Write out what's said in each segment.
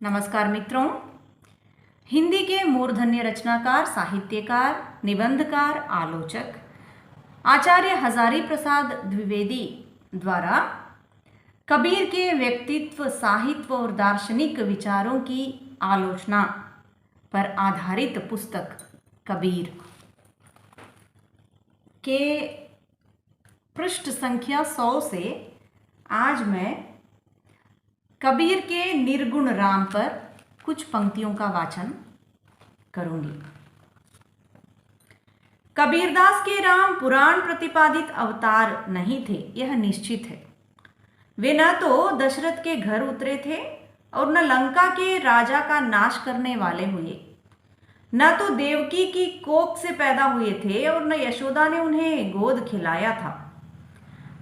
नमस्कार मित्रों। हिंदी के मूर्धन्य रचनाकार, साहित्यकार, निबंधकार, आलोचक आचार्य हजारी प्रसाद द्विवेदी द्वारा कबीर के व्यक्तित्व, साहित्य और दार्शनिक विचारों की आलोचना पर आधारित पुस्तक कबीर के पृष्ठ संख्या 100 से आज मैं कबीर के निर्गुण राम पर कुछ पंक्तियों का वाचन करूंगी। कबीरदास के राम पुराण प्रतिपादित अवतार नहीं थे, यह निश्चित है। वे न तो दशरथ के घर उतरे थे और न लंका के राजा का नाश करने वाले हुए, न तो देवकी की कोख से पैदा हुए थे और न यशोदा ने उन्हें गोद खिलाया था।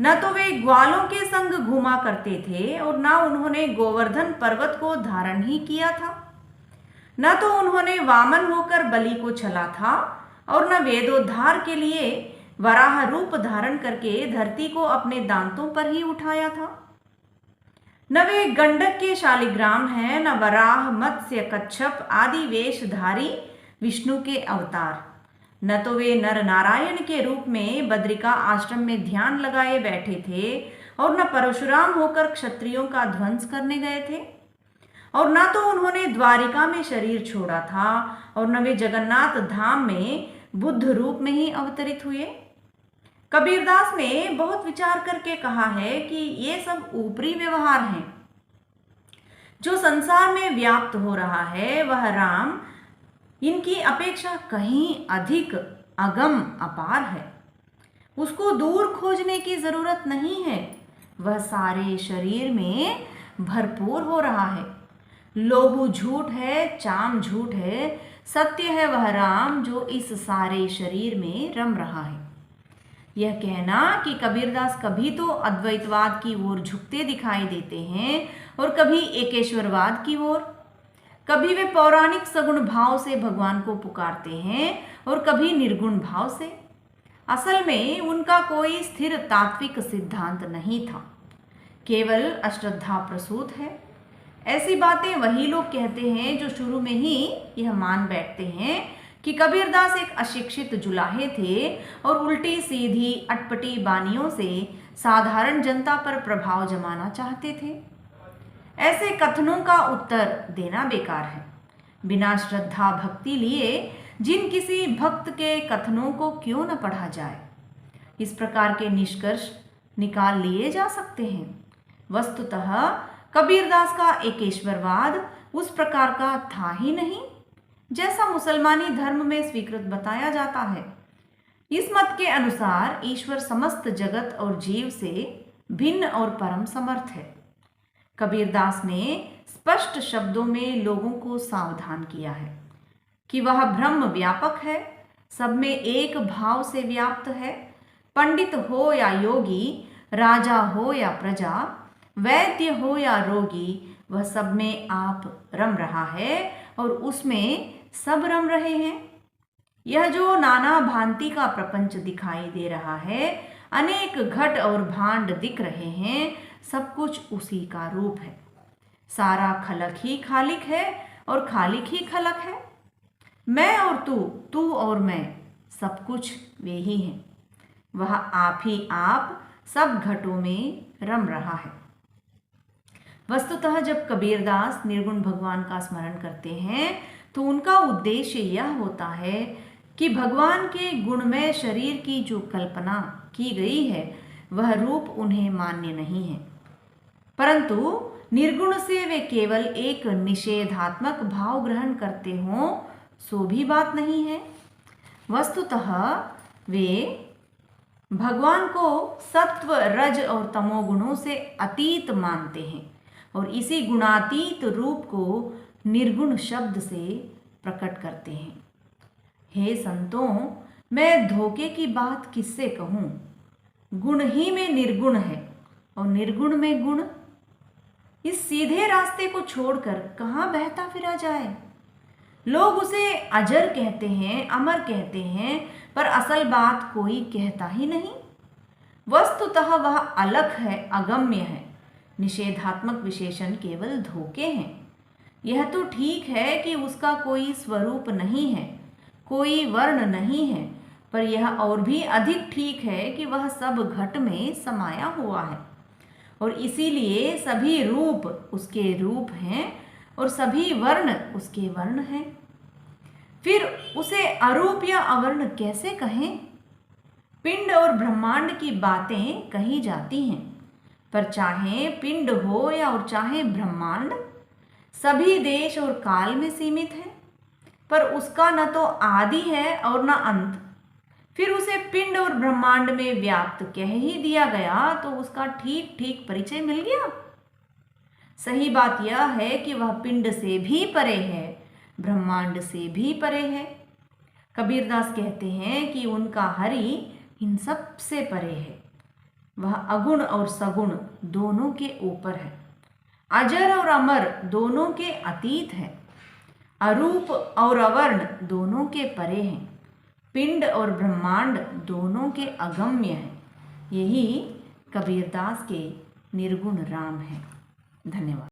न तो वे ग्वालों के संग घूमा करते थे और न उन्होंने गोवर्धन पर्वत को धारण ही किया था। न तो उन्होंने वामन होकर बलि को छला था और न वेदोद्धार के लिए वराह रूप धारण करके धरती को अपने दांतों पर ही उठाया था। न वे गंडक के शालिग्राम हैं, न वराह, मत्स्य, कच्छप आदि वेशधारी विष्णु के अवतार। न तो वे नर नारायण के रूप में बद्रिका आश्रम में ध्यान लगाए बैठे थे और न परशुराम होकर क्षत्रियों का ध्वंस करने गए थे, और न तो उन्होंने द्वारिका में शरीर छोड़ा था और न वे जगन्नाथ धाम में बुद्ध रूप में ही अवतरित हुए। कबीरदास ने बहुत विचार करके कहा है कि ये सब ऊपरी व्यवहार हैं। जो संसार में व्याप्त हो रहा है वह राम इनकी अपेक्षा कहीं अधिक अगम अपार है। उसको दूर खोजने की जरूरत नहीं है, वह सारे शरीर में भरपूर हो रहा है। लोहू झूठ है, चाम झूठ है, सत्य है वह राम जो इस सारे शरीर में रम रहा है। यह कहना कि कबीरदास कभी तो अद्वैतवाद की ओर झुकते दिखाई देते हैं और कभी एकेश्वरवाद की ओर, कभी वे पौराणिक सगुण भाव से भगवान को पुकारते हैं और कभी निर्गुण भाव से। असल में उनका कोई स्थिर तात्विक सिद्धांत नहीं था, केवल अश्रद्धा प्रसूत है। ऐसी बातें वही लोग कहते हैं जो शुरू में ही यह मान बैठते हैं कि कबीरदास एक अशिक्षित जुलाहे थे और उल्टी सीधी अटपटी बानियों से साधारण जनता पर प्रभाव जमाना चाहते थे। ऐसे कथनों का उत्तर देना बेकार है। बिना श्रद्धा भक्ति लिए जिन किसी भक्त के कथनों को क्यों न पढ़ा जाए, इस प्रकार के निष्कर्ष निकाल लिए जा सकते हैं। वस्तुतः कबीरदास का एकेश्वरवाद उस प्रकार का था ही नहीं जैसा मुसलमानी धर्म में स्वीकृत बताया जाता है। इस मत के अनुसार ईश्वर समस्त जगत और जीव से भिन्न और परम समर्थ है। कबीरदास ने स्पष्ट शब्दों में लोगों को सावधान किया है कि वह ब्रह्म व्यापक है, सब में एक भाव से व्याप्त है। पंडित हो या योगी, राजा हो या प्रजा, वैद्य हो या रोगी, वह सब में आप रम रहा है और उसमें सब रम रहे हैं। यह जो नाना भांति का प्रपंच दिखाई दे रहा है, अनेक घट और भांड दिख रहे हैं, सब कुछ उसी का रूप है। सारा खलक ही खालिक है और खालिक ही खलक है। मैं और तू, तू और मैं, सब कुछ वे ही हैं। वह आप ही आप सब घटों में रम रहा है। वस्तुतः जब कबीरदास निर्गुण भगवान का स्मरण करते हैं तो उनका उद्देश्य यह होता है कि भगवान के गुणमय शरीर की जो कल्पना की गई है वह रूप उन्हें मान्य नहीं है, परंतु निर्गुण से वे केवल एक निषेधात्मक भाव ग्रहण करते हों सो भी बात नहीं है। वस्तुतः वे भगवान को सत्व, रज और तमोगुणों से अतीत मानते हैं और इसी गुणातीत रूप को निर्गुण शब्द से प्रकट करते हैं। हे संतों, मैं धोखे की बात किससे कहूँ? गुण ही में निर्गुण है और निर्गुण में गुण। इस सीधे रास्ते को छोड़कर कहाँ बहता फिरा जाए? लोग उसे अजर कहते हैं, अमर कहते हैं, पर असल बात कोई कहता ही नहीं। वस्तुतः वह अलग है, अगम्य है। निषेधात्मक विशेषण केवल धोखे हैं। यह तो ठीक है कि उसका कोई स्वरूप नहीं है, कोई वर्ण नहीं है, पर यह और भी अधिक ठीक है कि वह सब घट में समाया हुआ है और इसीलिए सभी रूप उसके रूप हैं और सभी वर्ण उसके वर्ण हैं। फिर उसे अरूप या अवर्ण कैसे कहें? पिंड और ब्रह्मांड की बातें कही जाती हैं, पर चाहे पिंड हो या और चाहे ब्रह्मांड, सभी देश और काल में सीमित है, पर उसका न तो आदि है और न अंत। फिर उसे पिंड और ब्रह्मांड में व्याप्त कह ही दिया गया तो उसका ठीक ठीक परिचय मिल गया। सही बात यह है कि वह पिंड से भी परे है, ब्रह्मांड से भी परे है। कबीरदास कहते हैं कि उनका हरि इन सब से परे है। वह अगुण और सगुण दोनों के ऊपर है, अजर और अमर दोनों के अतीत है, अरूप और अवर्ण दोनों के परे हैं, पिंड और ब्रह्मांड दोनों के अगम्य हैं। यही कबीरदास के निर्गुण राम है। धन्यवाद।